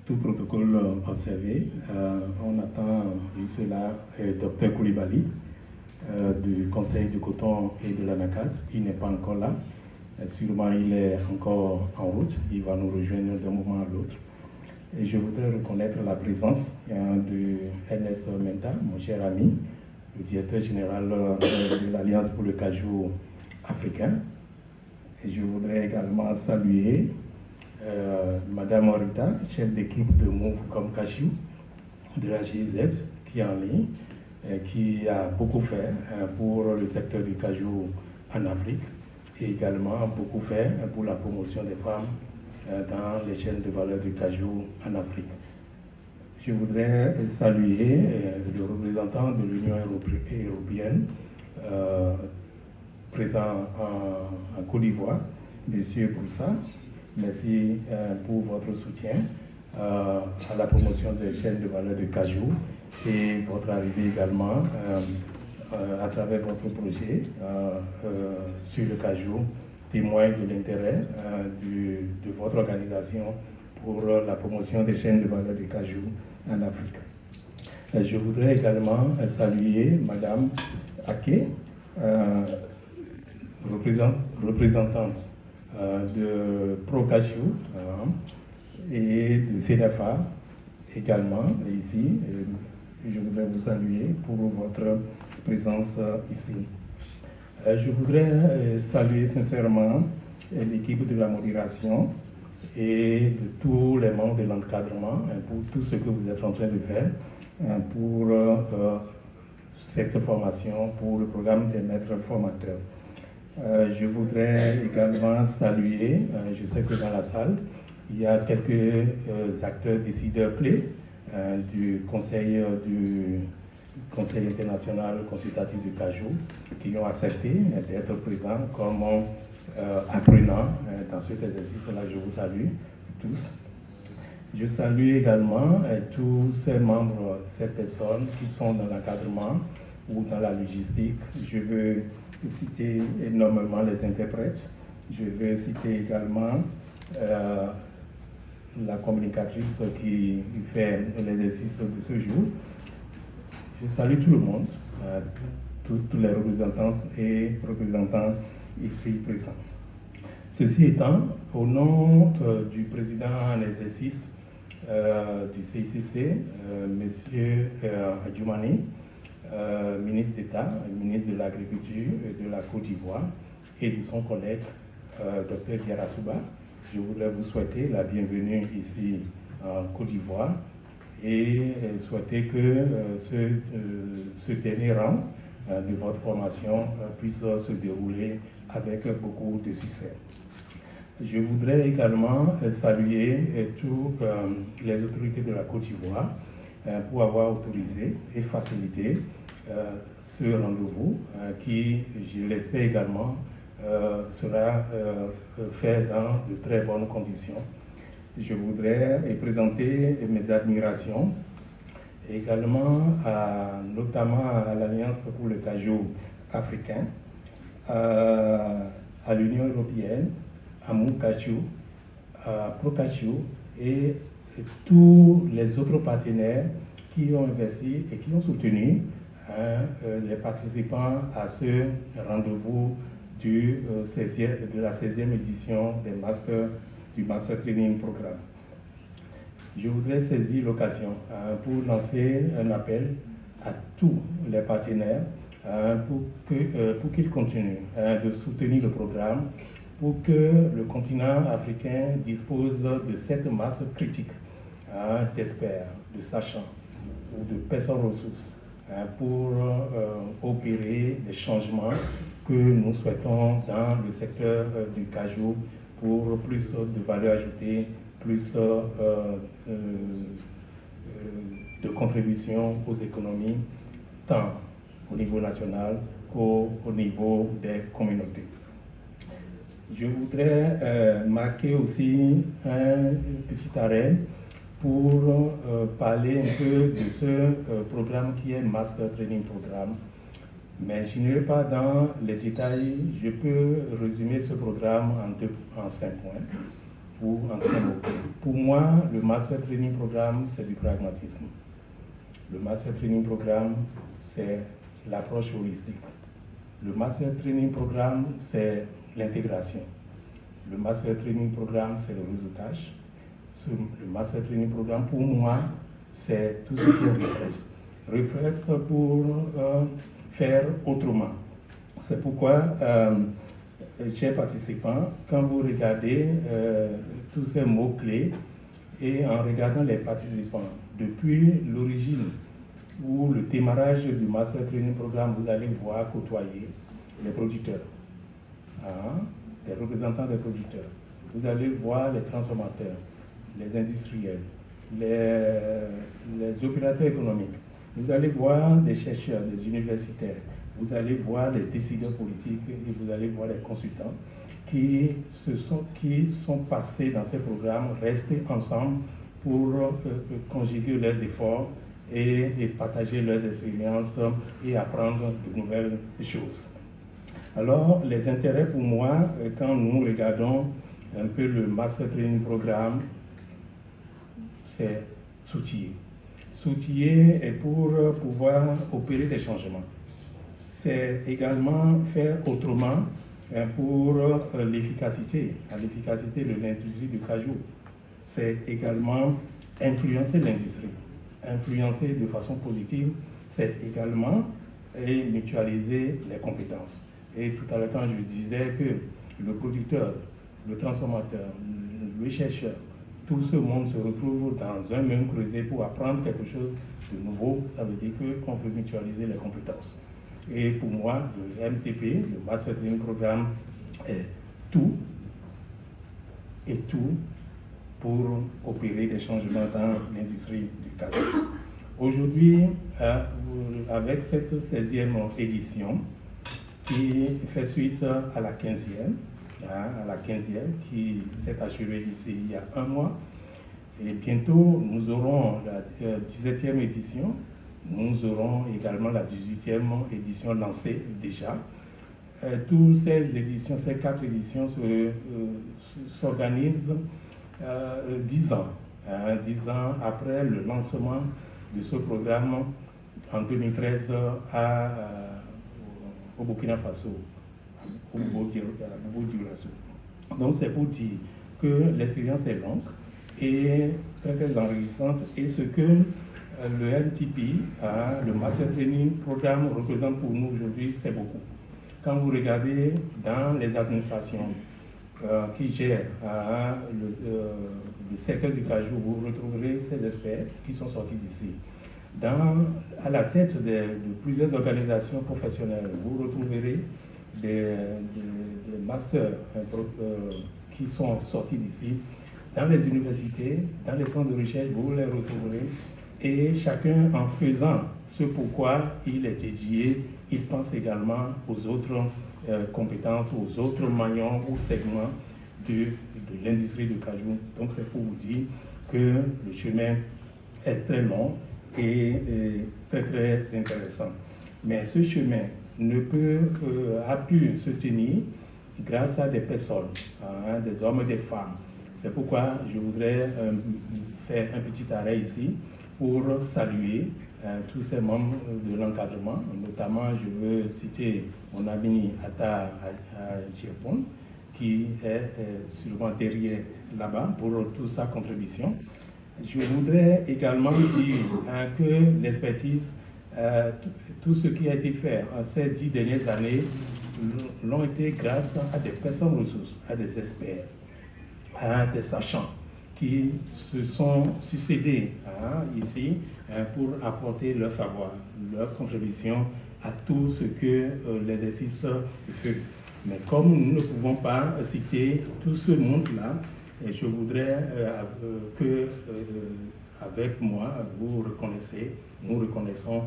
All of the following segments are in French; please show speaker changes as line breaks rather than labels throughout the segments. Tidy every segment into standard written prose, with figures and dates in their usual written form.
Tout protocole observé. On attend juste là Dr Koulibaly du Conseil du coton et de l'ANACAT. Il n'est pas encore là. Sûrement, il est encore en route. Il va nous rejoindre d'un moment à l'autre. Et je voudrais reconnaître la présence de Ernest Menta, mon cher ami, le directeur général de l'Alliance pour le cajou africain. Et je voudrais également saluer Madame Rita, chef d'équipe de Move comme Cashew, de la GIZ, qui est en ligne, qui a beaucoup fait pour le secteur du cajou en Afrique et également beaucoup fait pour la promotion des femmes dans les chaînes de valeur du cajou en Afrique. Je voudrais saluer le représentant de l'Union européenne présent en Côte d'Ivoire, M. Broussa. Merci pour votre soutien à la promotion des chaînes de valeur de cajou et votre arrivée également à travers votre projet sur le cajou témoigne de l'intérêt de votre organisation pour la promotion des chaînes de valeur de cajou en Afrique. Je voudrais également saluer Madame Ake, représentante de ProCashew et de CNFA également ici. Je voudrais vous saluer pour votre présence ici. Je voudrais saluer sincèrement l'équipe de la modération et de tous les membres de l'encadrement pour tout ce que vous êtes en train de faire pour cette formation, pour le programme des maîtres formateurs. Je voudrais également saluer, je sais que dans la salle, il y a quelques acteurs décideurs clés du Conseil international consultatif du cajou qui ont accepté d'être présents comme apprenants dans cet exercice-là. Je vous salue tous. Je salue également tous ces membres, ces personnes qui sont dans l'encadrement ou dans la logistique. Je veux citer énormément les interprètes. Je veux citer également la communicatrice qui fait l'exercice de ce jour. Je salue tout le monde, tous les représentantes et représentants ici présents. Ceci étant, au nom du président en exercice du CICC, M. Adjoumani, ministre d'État, ministre de l'Agriculture et de la Côte d'Ivoire, et de son collègue, Dr Diarra-Souba, je voudrais vous souhaiter la bienvenue ici en Côte d'Ivoire et souhaiter que ce dernier rang de votre formation puisse se dérouler avec beaucoup de succès. Je voudrais également saluer toutes les autorités de la Côte d'Ivoire pour avoir autorisé et facilité ce rendez-vous qui, je l'espère également, sera fait dans de très bonnes conditions. Je voudrais présenter mes admirations également notamment à l'Alliance pour le cajou africain, à l'Union européenne, à Moucachou, à ProCashew et tous les autres partenaires qui ont investi et qui ont soutenu les participants à ce rendez-vous de la 16e édition du Master Training Programme. Je voudrais saisir l'occasion pour lancer un appel à tous les partenaires pour qu'ils continuent de soutenir le programme pour que le continent africain dispose de cette masse critique d'experts, de sachants ou de personnes ressources pour opérer des changements que nous souhaitons dans le secteur du cajou pour plus de valeur ajoutée, plus de contribution aux économies, tant au niveau national qu'au niveau des communautés. Je voudrais marquer aussi un petit arrêt pour parler un peu de ce programme qui est Master Training Programme. Mais je n'irai pas dans les détails, je peux résumer ce programme en 5 points. ou anciens mots-clés. Pour moi, le Master Training Programme, c'est du pragmatisme. Le Master Training Programme, c'est l'approche holistique. Le Master Training Programme, c'est l'intégration. Le Master Training Programme, c'est le réseautage. Le Master Training Programme, pour moi, c'est tout ce qui est refresh. Refresh pour faire autrement. C'est pourquoi, chers participants, quand vous regardez tous ces mots-clés et en regardant les participants, depuis l'origine ou le démarrage du Master Training Programme, vous allez voir côtoyer les producteurs, les représentants des producteurs. Vous allez voir les transformateurs, les industriels, les opérateurs économiques. Vous allez voir des chercheurs, des universitaires. Vous allez voir les décideurs politiques et vous allez voir les consultants qui sont passés dans ces programmes, restés ensemble pour conjuguer leurs efforts et partager leurs expériences et apprendre de nouvelles choses. Alors, les intérêts pour moi, quand nous regardons un peu le Master Training Programme, c'est s'outiller. S'outiller est pour pouvoir opérer des changements. C'est également faire autrement pour l'efficacité de l'industrie du cajou. C'est également influencer l'industrie. Influencer de façon positive, c'est également mutualiser les compétences. Et tout à l'heure, quand je disais que le producteur, le transformateur, le chercheur, tout ce monde se retrouve dans un même creuset pour apprendre quelque chose de nouveau, ça veut dire qu'on peut mutualiser les compétences. Et pour moi, le MTP, le Master Training Programme, est tout et tout pour opérer des changements dans l'industrie du cajou. Aujourd'hui, avec cette 16e édition, qui fait suite à la 15e, qui s'est achevée ici il y a un mois, et bientôt nous aurons la 17e édition. Nous aurons également la 18e édition lancée déjà. Toutes ces éditions, ces 4 éditions s'organisent 10 ans. 10 ans après le lancement de ce programme en 2013 au Burkina Faso, au Bobo-Dioulasso. Donc c'est pour dire que l'expérience est longue et très très enrichissante et ce que le MTP, le Master Training Programme, représente pour nous aujourd'hui, c'est beaucoup. Quand vous regardez dans les administrations qui gèrent le secteur du cajou, vous retrouverez ces experts qui sont sortis d'ici. À la tête de plusieurs organisations professionnelles, vous retrouverez des masters qui sont sortis d'ici. Dans les universités, dans les centres de recherche, vous les retrouverez. Et chacun, en faisant ce pourquoi il est dédié, il pense également aux autres compétences, aux autres maillons ou segments de l'industrie du cajou. Donc c'est pour vous dire que le chemin est très long et très très intéressant. Mais ce chemin ne peut a pu se tenir grâce à des personnes, des hommes et des femmes. C'est pourquoi je voudrais faire un petit arrêt ici pour saluer tous ces membres de l'encadrement. Notamment, je veux citer mon ami Ata Djepon, qui est sûrement derrière là-bas pour toute sa contribution. Je voudrais également dire que l'expertise, tout ce qui a été fait en ces 10 dernières années, l'ont été grâce à des personnes ressources, à des experts, à des sachants qui se sont succédés ici pour apporter leur savoir, leur contribution à tout ce que l'exercice fait. Mais comme nous ne pouvons pas citer tout ce monde-là, je voudrais que, avec moi, nous reconnaissons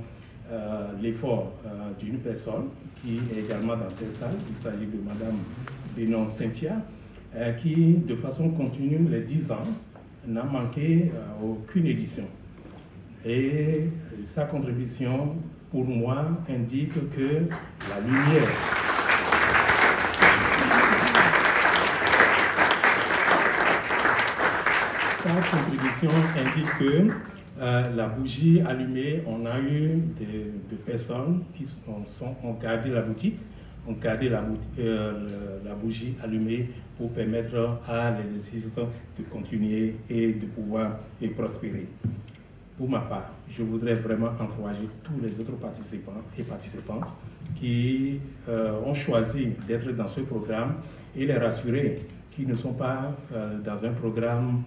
l'effort d'une personne qui est également dans cette salle. Il s'agit de Madame Bénon Cynthia, qui, de façon continue, les 10 ans, n'a manqué aucune édition. Et sa contribution, pour moi, indique que la lumière Sa contribution indique que la bougie allumée, on a eu des personnes qui ont gardé la boutique, ont gardé la bougie allumée pour permettre à l'exercice de continuer et de pouvoir prospérer. Pour ma part, je voudrais vraiment encourager tous les autres participants et participantes qui ont choisi d'être dans ce programme et les rassurer qu'ils ne sont pas dans un programme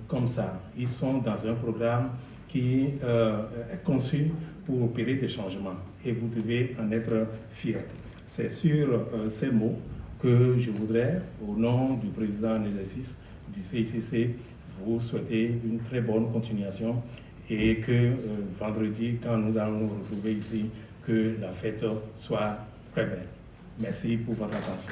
comme ça. Ils sont dans un programme qui est conçu pour opérer des changements et vous devez en être fiers. C'est sur ces mots que je voudrais, au nom du président en exercice du CICC, vous souhaiter une très bonne continuation et que vendredi, quand nous allons nous retrouver ici, que la fête soit très belle. Merci pour votre attention.